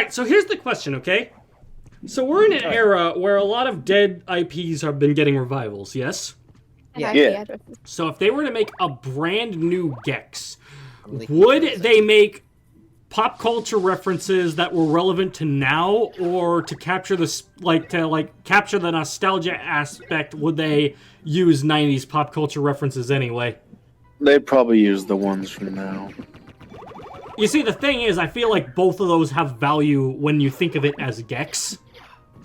right, so here's the question, okay? So we're in an era where a lot of dead IPs have been getting revivals, yes? Yeah. So if they were to make a brand new Gex, would they make pop culture references that were relevant to now, or to capture this, capture the nostalgia aspect? Would they use 90s pop culture references anyway? They'd probably use the ones from now. You see, the thing is, I feel like both of those have value when you think of it as Gex.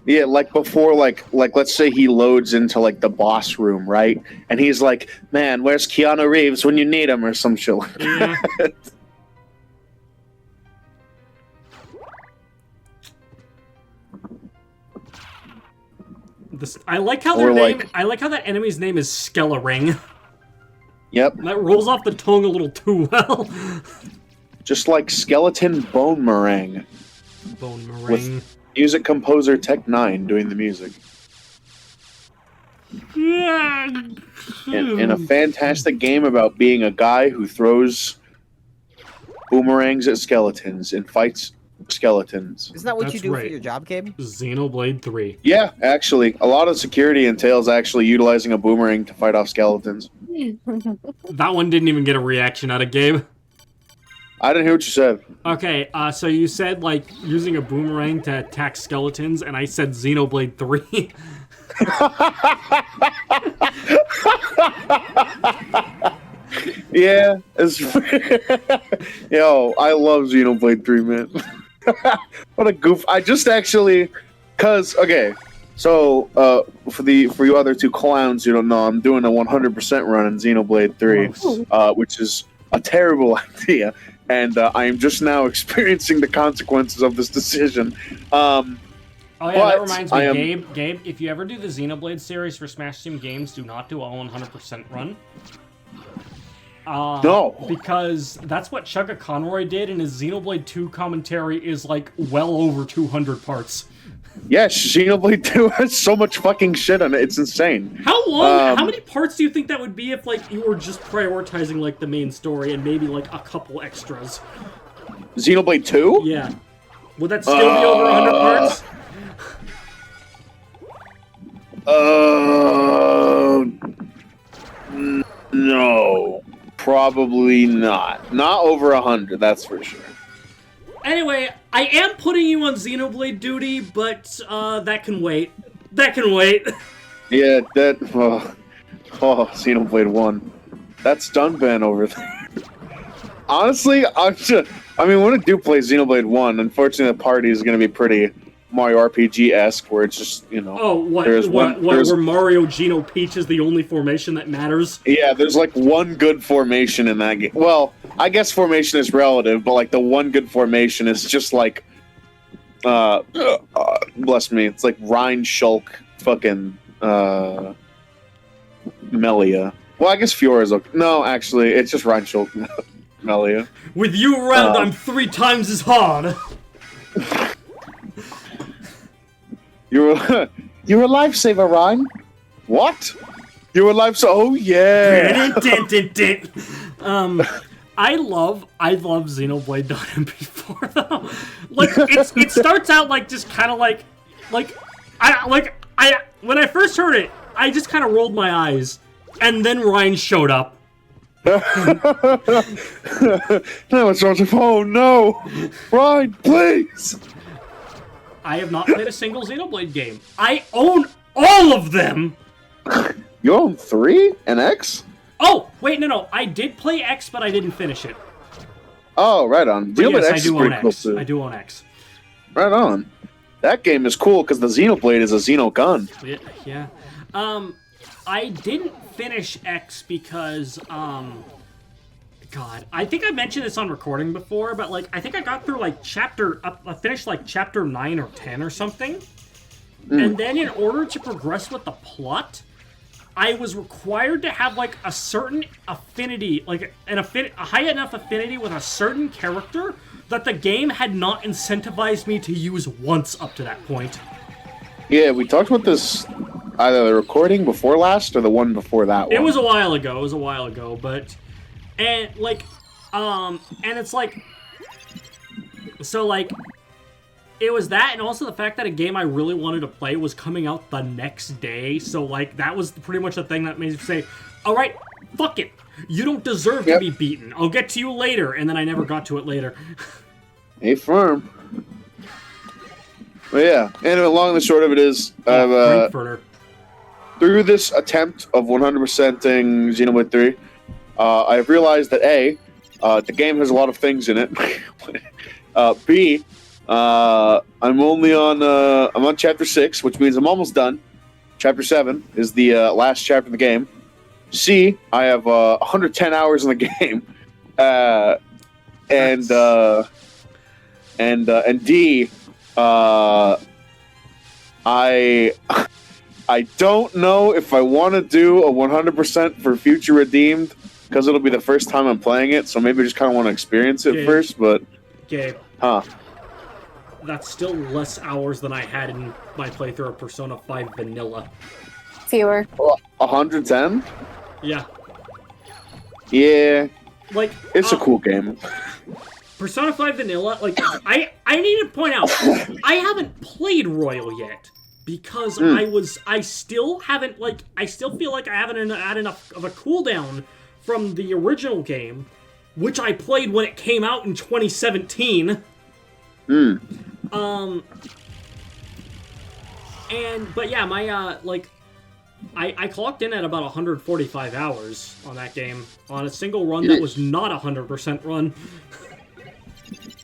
Yeah, like before, like let's say he loads into like the boss room, right? And he's like, "Man, where's Keanu Reeves when you need him?" or some shit like that. I like how their name. I like how that enemy's name is Skelering. Yep. That rolls off the tongue a little too well. Just like Skeleton Bone Meringue. Bone Meringue. With music composer Tech 9 doing the music. In a fantastic game about being a guy who throws boomerangs at skeletons and fights skeletons. Isn't that what you do for your job, Gabe? Xenoblade 3. Yeah, actually. A lot of security entails actually utilizing a boomerang to fight off skeletons. That one didn't even get a reaction out of Gabe. I didn't hear what you said. Okay, so you said, like, using a boomerang to attack skeletons, and I said Xenoblade 3. Yeah. Yo, I love Xenoblade 3, man. What a goof. I just actually... okay, so, for you other two clowns who don't know, I'm doing a 100% run in Xenoblade 3, which is a terrible idea, and I am just now experiencing the consequences of this decision. Oh yeah, that reminds me, Gabe, if you ever do the Xenoblade series for Smash Team Games, do not do a 100% run. No. Because that's what Chugga Conroy did, and his Xenoblade 2 commentary is, like, well over 200 parts. Yes, Xenoblade 2 has so much fucking shit on it, it's insane. How long, how many parts do you think that would be if, like, you were just prioritizing, like, the main story and maybe, like, a couple extras? Xenoblade 2? Yeah. Would that still be over 100 parts? No. Probably not. Not over 100, that's for sure. Anyway, I am putting you on Xenoblade duty, but that can wait. That can wait. Yeah, Xenoblade 1. That's done been over there. Honestly, when I do play Xenoblade 1, unfortunately the party is going to be pretty Mario RPG-esque, where it's just, you know... Oh, where Mario, Geno, Peach is the only formation that matters? Yeah, there's like one good formation in that game. Well, I guess formation is relative, but like the one good formation is just like... bless me, it's like Rhine, Shulk, fucking... Melia. Well, I guess Fiora's okay. No, actually, it's just Rhine, Shulk, Melia. With you around, I'm 3 times as hard! You're a lifesaver, Ryan. What? You're a lifesaver? Oh yeah. I love Xenoblade MP4 though. Like it starts out like just kind of like I when I first heard it, I just kind of rolled my eyes, and then Ryan showed up. Now it starts with, oh no, Ryan, please. I have not played a single Xenoblade game. I own all of them! You own 3 and X? Oh, wait, no. I did play X, but I didn't finish it. Oh, right on. Yes, I do own X. Cool, I do own X. Right on. That game is cool, because the Xenoblade is a Xeno gun. Yeah. I didn't finish X because, God, I think I mentioned this on recording before, but, like, I think I got through, like, I finished, like, chapter 9 or 10 or something. And then in order to progress with the plot, I was required to have, like, a certain affinity, like, a high enough affinity with a certain character that the game had not incentivized me to use once up to that point. Yeah, we talked about this either the recording before last or the one before that one. It was a while ago, but... And, like, and it's like... So, like... It was that, and also the fact that a game I really wanted to play was coming out the next day, so, like, that was pretty much the thing that made me say, alright, fuck it. You don't deserve to be beaten. I'll get to you later, and then I never got to it later. Hey, firm. But yeah, and the long and the short of it is, through this attempt of 100%ing Xenoblade 3, I've realized that A, the game has a lot of things in it. B, I'm on chapter 6, which means I'm almost done. Chapter 7 is the last chapter of the game. C, I have 110 hours in the game. And D, I don't know if I want to do a 100% for Future Redeemed, because it'll be the first time I'm playing it, so maybe I just kind of want to experience it first, but... Gabe. Huh. That's still less hours than I had in my playthrough of Persona 5 Vanilla. Fewer. 110? Yeah. Yeah. Like, it's a cool game. Persona 5 Vanilla, like, I need to point out, I haven't played Royal yet. Because I still haven't, like, I still feel like I haven't had enough of a cooldown from the original game, which I played when it came out in 2017. But yeah, my, like, I clocked in at about 145 hours on that game, on a single run that was not a 100% run.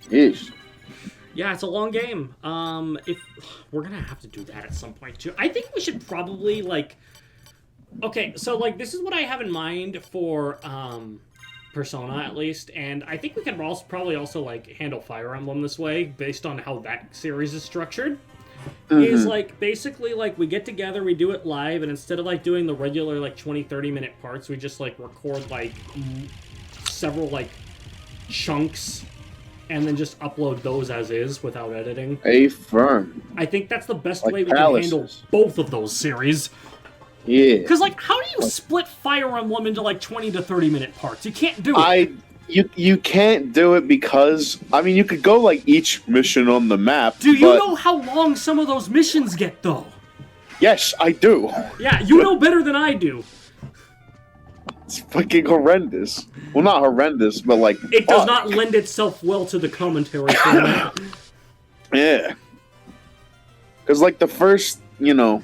Yeesh. Yeah, it's a long game. If we're gonna have to do that at some point too. I think we should probably, like... Okay, so, like, this is what I have in mind for, Persona, at least, and I think we can also probably also, like, handle Fire Emblem this way, based on how that series is structured. Is, like, basically, like, we get together, we do it live, and instead of, like, doing the regular, like, 20-30 minute parts, we just, like, record, like, several, like, chunks, and then just upload those as is, without editing. A firm. I think that's the best like way we can handle both of those series. Yeah. Because, like, how do you split Fire Emblem into, like, 20 to 30 minute parts? You can't do it. You can't do it because, I mean, you could go, like, each mission on the map. Do you know how long some of those missions get, though? Yes, I do. Yeah, you know better than I do. It's fucking horrendous. Well, not horrendous, but, like, it does not lend itself well to the commentary format. Yeah. Because, like, the first, you know,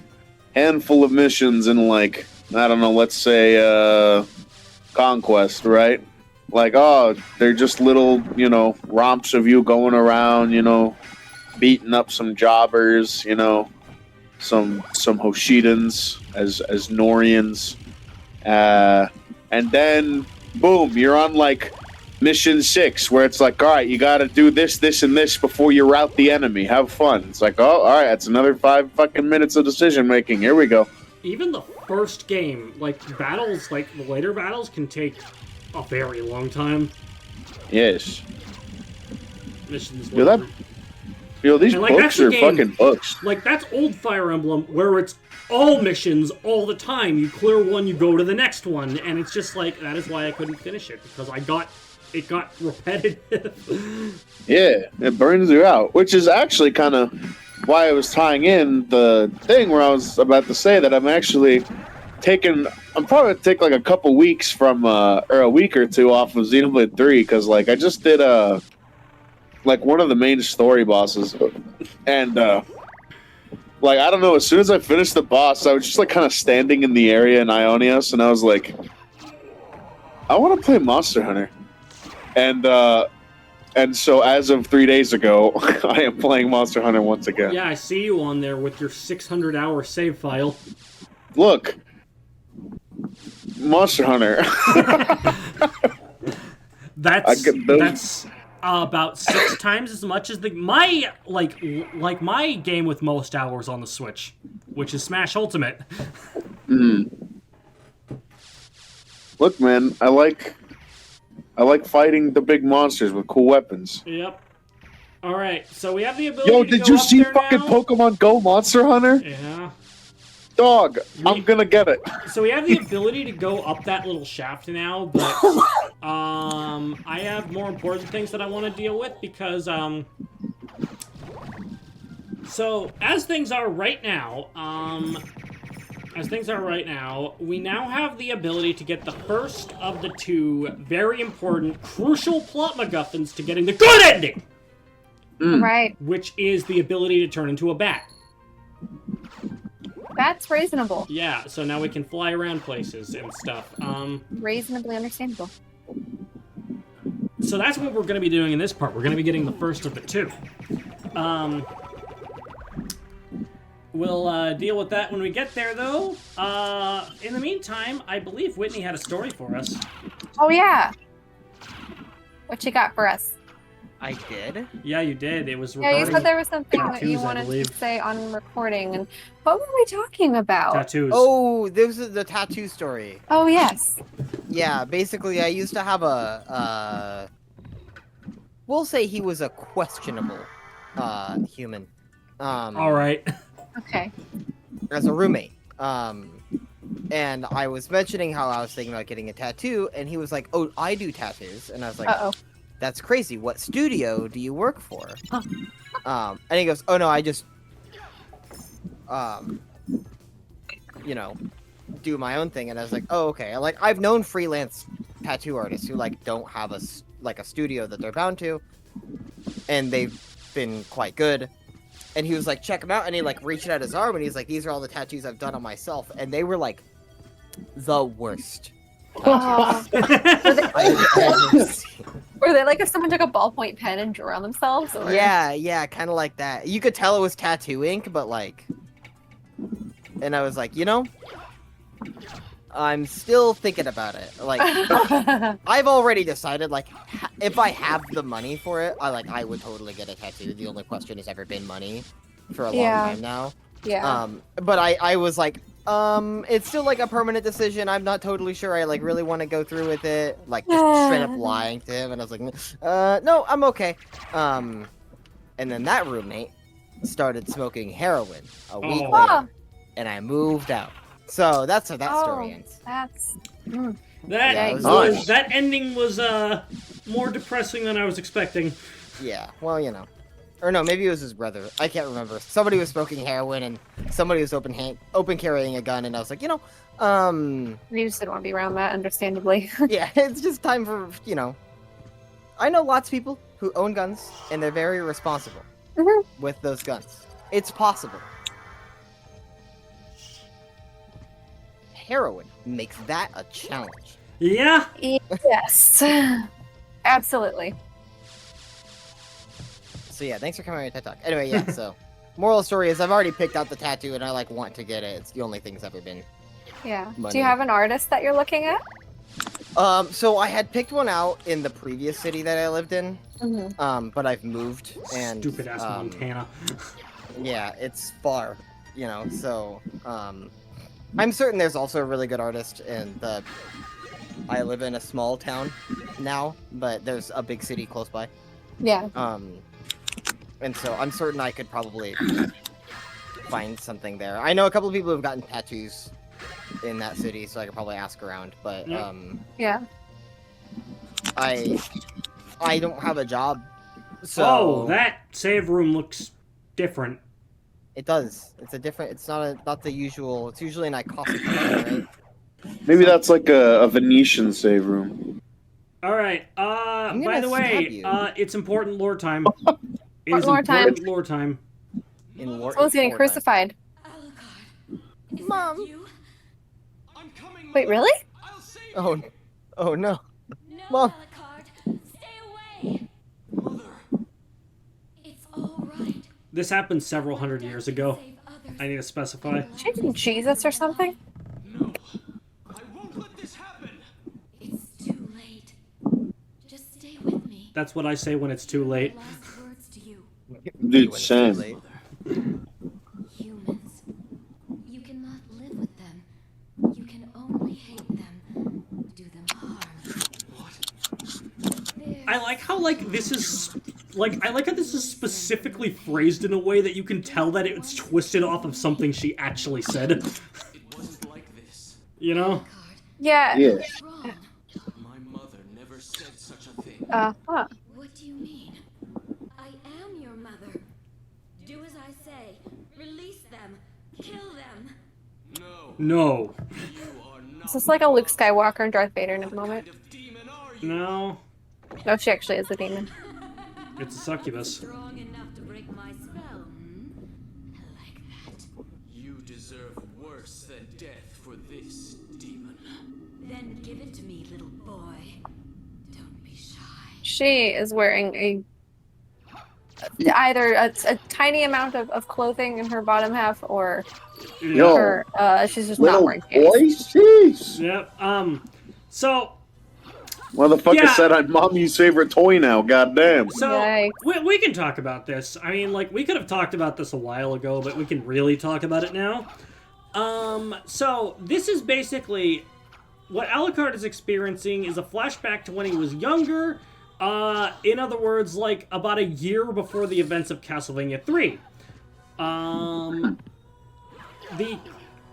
handful of missions in, like, I don't know, let's say, Conquest, right? Like, oh, they're just little, you know, romps of you going around, you know, beating up some jobbers, you know, some Hoshidans as Norians. And then, boom, you're on, like, mission 6, where it's like, all right, you gotta do this, this, and this before you rout the enemy. Have fun. It's like, oh, all right, that's another 5 fucking minutes of decision-making. Here we go. Even the first game, like, battles, like, the later battles can take a very long time. Yes. Missions. These books are fucking books. Like, that's old Fire Emblem, where it's all missions all the time. You clear one, you go to the next one, and it's just like, that is why I couldn't finish it, because it got repetitive. Yeah, it burns you out, which is actually kind of why I was tying in the thing where I was about to say that I'm probably going to take like a couple weeks from, or a week or two off of Xenoblade 3, because like I just did like one of the main story bosses, and like I don't know, as soon as I finished the boss, I was just like kind of standing in the area in Ionios, and I was like, I want to play Monster Hunter. And so as of 3 days ago, I am playing Monster Hunter once again. Yeah, I see you on there with your 600-hour save file. Look, Monster Hunter. That's about 6 times as much as my game with most hours on the Switch, which is Smash Ultimate. Look, man, I like fighting the big monsters with cool weapons. Yep. Alright, so we have the ability Yo, to did go you up see there fucking now? Pokemon Go Monster Hunter? Yeah. Dog, I'm gonna get it. So we have the ability to go up that little shaft now, but I have more important things that I want to deal with, because So, as things are right now, we now have the ability to get the first of the two very important, crucial plot MacGuffins to getting the good ending! Right. Which is the ability to turn into a bat. That's reasonable. Yeah, so now we can fly around places and stuff. Reasonably understandable. So that's what we're going to be doing in this part. We're going to be getting the first of the two. We'll deal with that when we get there, though. In the meantime, I believe Whitney had a story for us. Oh, yeah. What you got for us? I did? Yeah, you did. It was Yeah, regarding you said there was something that you tattoos, I wanted to believe. say on recording. And what were we talking about? Tattoos. Oh, this is the tattoo story. Oh, yes. Yeah, basically, I used to have a, we'll say he was a questionable, human. All right. Okay. As a roommate. And I was mentioning how I was thinking about getting a tattoo, and he was like, oh, I do tattoos. And I was like, Uh-oh. that's crazy. What studio do you work for? And he goes, oh, no, I just, you know, do my own thing. And I was like, oh, okay. I've known freelance tattoo artists who, like, don't have a studio that they're bound to, and they've been quite good. And he was like, check him out. And he, like, reached out his arm, and he's like, these are all the tattoos I've done on myself. And they were, like, the worst. Oh. I've ever seen. Were they like if someone took a ballpoint pen and drew on themselves? Or... Yeah, kind of like that. You could tell it was tattoo ink, but, like... And I was like, you know, I'm still thinking about it. Like, I've already decided, like, if I have the money for it, I would totally get a tattoo. The only question has ever been money for a long time now. Yeah. But I was like, it's still, like, a permanent decision. I'm not totally sure I, like, really want to go through with it. Like, just straight up lying to him. And I was like, no, I'm okay. And then that roommate started smoking heroin a week later. And I moved out. So that's how that story ends. That's... That ending was more depressing than I was expecting. Yeah, well, you know. Or no, maybe it was his brother. I can't remember. Somebody was smoking heroin, and somebody was open carrying a gun, and I was like, you know, You just didn't want to be around that, understandably. yeah, it's just time for, you know. I know lots of people who own guns, and they're very responsible with those guns. It's possible. Heroin makes that a challenge. Yeah? Yes. Absolutely. So yeah, thanks for coming on your TED Talk. Anyway, yeah, so moral of the story is I've already picked out the tattoo and I like want to get it. It's the only thing that's ever been. Yeah. Money. Do you have an artist that you're looking at? So I had picked one out in the previous city that I lived in. Mm-hmm. But I've moved and Stupid ass Montana. Yeah, it's far, you know, so I'm certain there's also a really good artist in the I live in a small town now, but there's a big city close by. Yeah. And so I'm certain I could probably find something there. I know a couple of people who've gotten tattoos in that city, so I could probably ask around, but yeah. I don't have a job, so Oh, that save room looks different. It does. It's a different. It's not the usual. It's usually an iconic room, right? Maybe that's like a Venetian save room. All right. By the way, it's important lore time. It is lore time? important lore time. In war. Someone's getting crucified. Alucard, Mom. you? I'm coming, Wait, really? I'll save Oh no! No, Mom. Alucard, stay away. Mother. It's all right. This happened several hundred years ago. I need to specify. She didn't Jesus or something? No, I won't let this happen. It's too late. Just stay with me. That's what I say when it's too late. Last words to you. Dude, same. Humans. You cannot live with them. You can only hate them. Do them harm. I like how this is I like how this is specifically phrased in a way that you can tell that it's twisted off of something she actually said. It wasn't like this. You know? Yeah. Yeah. What's wrong? My mother never said such a thing. Huh. What do you mean? I am your mother. Do as I say. Kill them. No. Is this like a Luke Skywalker and Darth Vader in a moment? No. No, she actually is a demon. It's a succubus. Strong enough to break my spell, hmm? I like that. You deserve worse than death for this, demon. Then give it to me, little boy. Don't be shy. She is wearing either a tiny amount of clothing in her bottom half, or Yo, her, she's just not little wearing pants. boy, jeez. Yep. So Motherfucker Yeah. said I'm mommy's favorite toy now. Goddamn. So Yikes. we can talk about this. I mean, like, we could have talked about this a while ago, but we can really talk about it now. So this is basically what Alucard is experiencing is a flashback to when he was younger. In other words, like about a year before the events of Castlevania 3.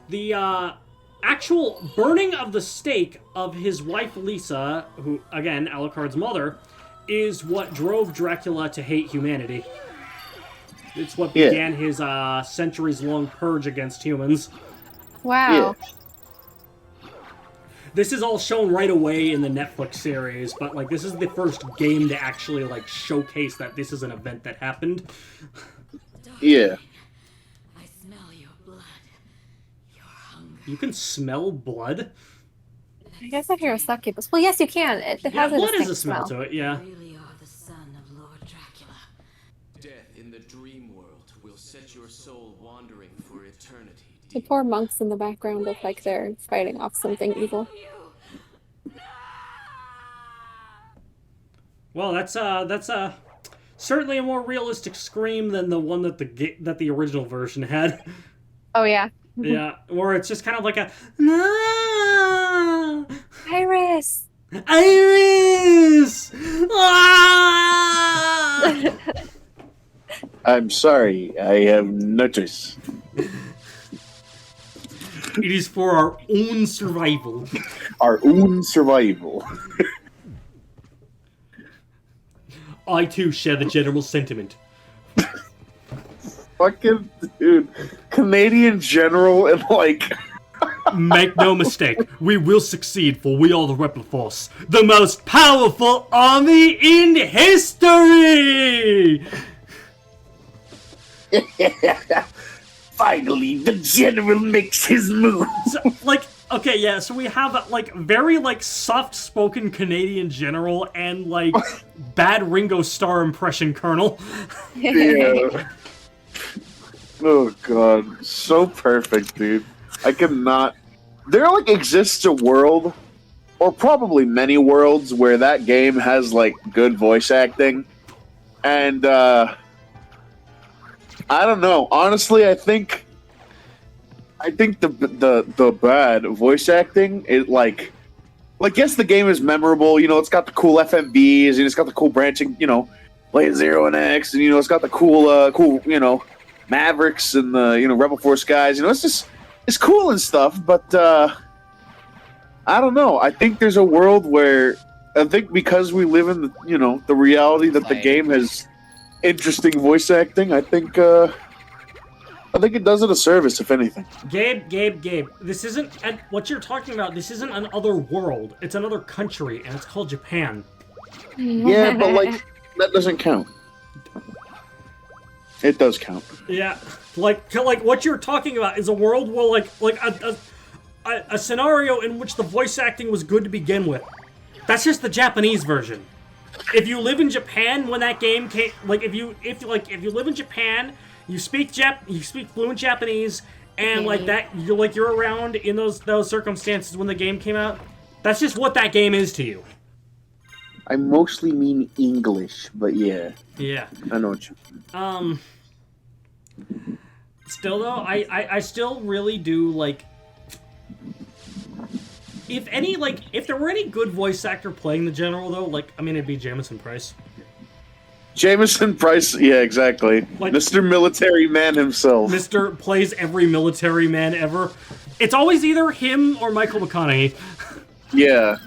The actual burning of the stake of his wife Lisa, who, again, Alucard's mother, is what drove Dracula to hate humanity. It's what began his centuries-long purge against humans. Wow. Yeah. This is all shown right away in the Netflix series, but, like, this is the first game to actually, like, showcase that this is an event that happened. Yeah. I smell your blood. Your hunger. You can smell blood? I guess I hear a succubus. Well, yes, you can. It Yeah, has a blood is a distinct smell to it, yeah. You really are the son of Lord Dracula. Death in the dream world will set your soul wandering for eternity. The poor monks in the background look like they're fighting off something evil. Well, that's certainly a more realistic scream than the one that the original version had. Oh, yeah. Yeah, where it's just kind of like a no, Iris! Iris. Ah! I'm sorry. I have no choice. It is for our own survival. Our own survival. I too share the general sentiment. Fucking dude. Canadian general and like. Make no mistake, we will succeed, for we are the Rebel Force, the most powerful army in history! Finally, the general makes his move. So, like, okay, yeah, so we have a, like, very, like, soft-spoken Canadian general and, like, bad Ringo Starr impression colonel. Yeah. Oh god, so perfect, dude. I cannot. There like exists a world, or probably many worlds, where that game has like good voice acting, and I don't know. Honestly, I think the bad voice acting is like yes, the game is memorable. You know, it's got the cool FMVs and it's got the cool branching. You know, Blade Zero and X, and you know, it's got the cool you know, Mavericks and the Rebel Force guys. You know, it's cool and stuff, but I don't know. I think there's a world where I think because we live in the reality that the game has interesting voice acting. I think it does it a service, if anything. Gabe. This isn't what you're talking about. This isn't another world. It's another country, and it's called Japan. Yeah, but like that doesn't count. It does count. Yeah, like what you're talking about is a world where like a scenario in which the voice acting was good to begin with. That's just the Japanese version. If you live in Japan when that game came, like if you live in Japan, you speak fluent Japanese, and like that you're around in those circumstances when the game came out. That's just what that game is to you. I mostly mean English, but yeah. Yeah. I know what you. Still though, I still really do like. If there were any good voice actor playing the general though, like I mean, it'd be Jamison Price. Jamison Price, yeah, exactly. Like, Mr. Military Man himself. Mr. plays every military man ever. It's always either him or Michael McConaughey. Yeah.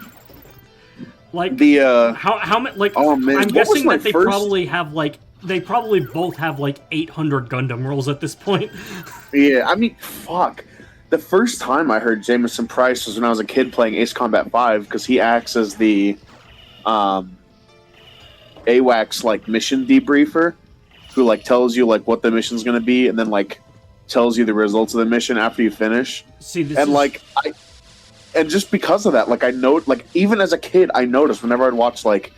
Like the how like oh man, I'm guessing that they probably have like they probably both have like 800 Gundam rolls at this point. Yeah, I mean, fuck. The first time I heard Jameson Price was when I was a kid playing Ace Combat 5, because he acts as the AWACS like mission debriefer, who like tells you like what the mission's gonna be, and then like tells you the results of the mission after you finish. See, this And is... like and just because of that, like I know, like even as a kid, I noticed whenever I'd watch like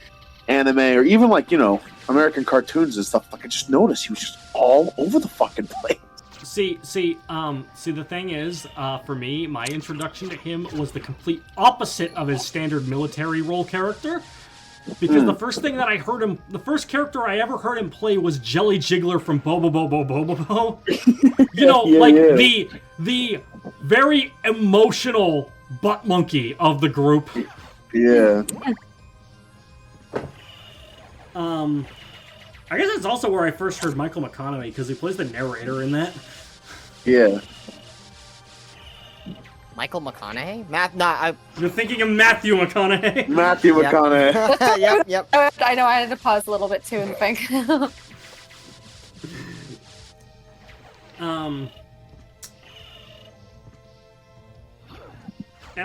anime or even like, you know, American cartoons and stuff, like I just noticed he was just all over the fucking place. See, the thing is, for me, my introduction to him was the complete opposite of his standard military role character. Because the first thing that I heard him, the first character I ever heard him play was Jelly Jiggler from Bobo Bobo Bobo Bo. You know, the very emotional butt monkey of the group. Yeah. I guess that's also where I first heard Michael McConaughey, because he plays the narrator in that. Yeah. Michael McConaughey? You're thinking of Matthew McConaughey. Matthew McConaughey. Yep. I know, I had to pause a little bit too and think. And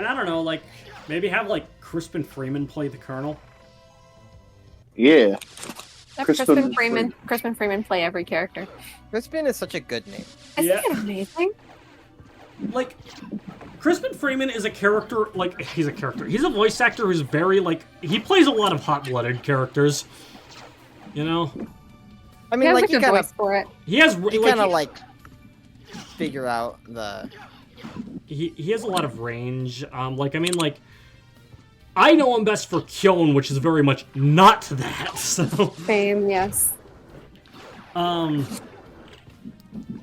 I don't know, like, maybe have, like, Crispin Freeman play the Colonel. Yeah. Crispin Freeman play every character. Crispin is such a good name. Isn't Yeah. it amazing? Like, Crispin Freeman is a character, like, he's a character. He's a voice actor who's very, like, he plays a lot of hot-blooded characters. You know? I He mean, has like, a you good kind voice for it. He has, of figure out the... he has a lot of range. Like, I mean, like, I know him best for Kyon, which is very much not that, so... Same, yes.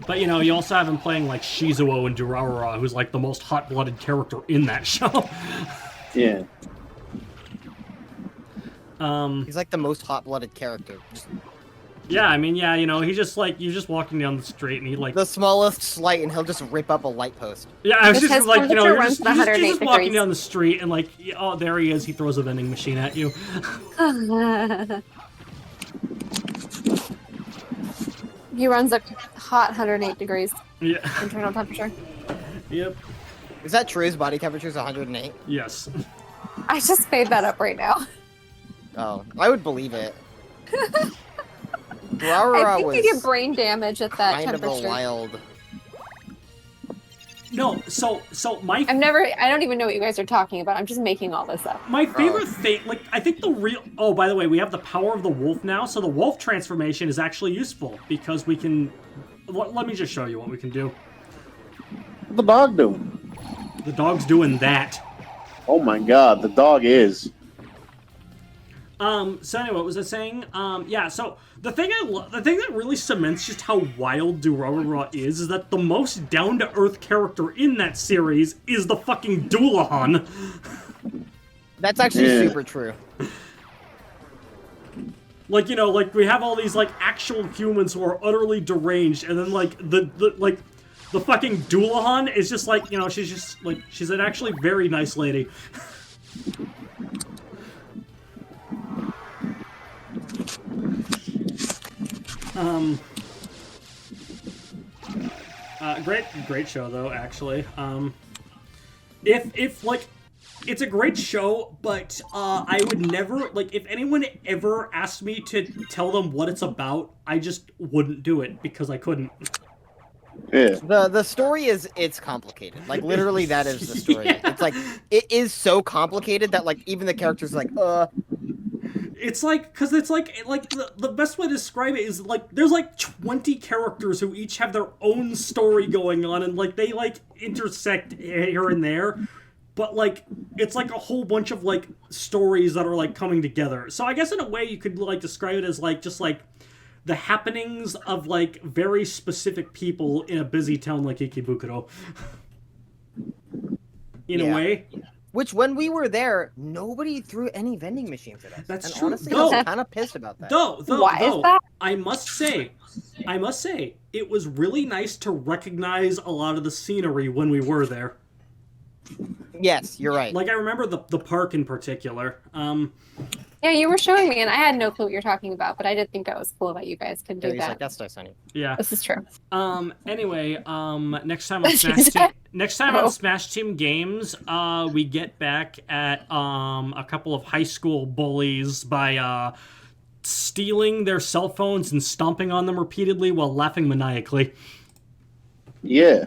But, you know, you also have him playing, like, Shizuo and Durarara, who's, like, the most hot-blooded character in that show. Yeah. He's like the most hot-blooded character. Yeah, I mean, yeah, you know, he's just, like, you're just walking down the street, and he, like... The smallest slight, and he'll just rip up a light post. Yeah, I was Because just, like, you know, temperature you're runs just, to you're just 108 walking degrees. down the street, and, like, oh, there he is, he throws a vending machine at you. He runs a hot 108 degrees Yeah. internal temperature. Yep. Is that true? His body temperature is 108? Yes. I just made that up right now. Oh, I would believe it. I Durarara think was you get brain damage at that kind of a temperature. wild... No, so my I don't even know what you guys are talking about. I'm just making all this up. my favorite thing, like, I think the real... Oh, by the way, we have the power of the wolf now, so the wolf transformation is actually useful, because we can... Let me just show you what we can do. What the dog doing? The dog's doing that. Oh my god, the dog is. So anyway, what was I saying? Yeah, so the thing that really cements just how wild Durarara is that the most down-to-earth character in that series is the fucking Doulahan. That's actually super true. Like, you know, like, we have all these, like, actual humans who are utterly deranged, and then, like, the fucking Doulahan is just, like, you know, she's just, like, she's an actually very nice lady. Great show, though, actually. If, like, it's a great show, but I would never, like, if anyone ever asked me to tell them what it's about, I just wouldn't do it because I couldn't. Yeah. The story it's complicated. Like, literally, that is the story. Yeah. It's like, it is so complicated that, like, even the characters are like, It's like, because it's like the best way to describe it is, like, there's, like, 20 characters who each have their own story going on, and, like, they, like, intersect here and there. But, like, it's, like, a whole bunch of, like, stories that are, like, coming together. So I guess in a way you could, like, describe it as, like, just, like, the happenings of, like, very specific people in a busy town like Ikebukuro. In a way. which, when we were there, nobody threw any vending machines at us. That's and true. Honestly, No. I was kind of pissed about that. Why is that? I must say, it was really nice to recognize a lot of the scenery when we were there. Yes, you're right. Like, I remember the park in particular. Yeah, you were showing me, and I had no clue what you're talking about, but I did think that was cool that you guys could do He's that. like, that's Dice Honey. Yeah. This is true. Anyway, next time on Smash Team Games, we get back at a couple of high school bullies by stealing their cell phones and stomping on them repeatedly while laughing maniacally. Yeah.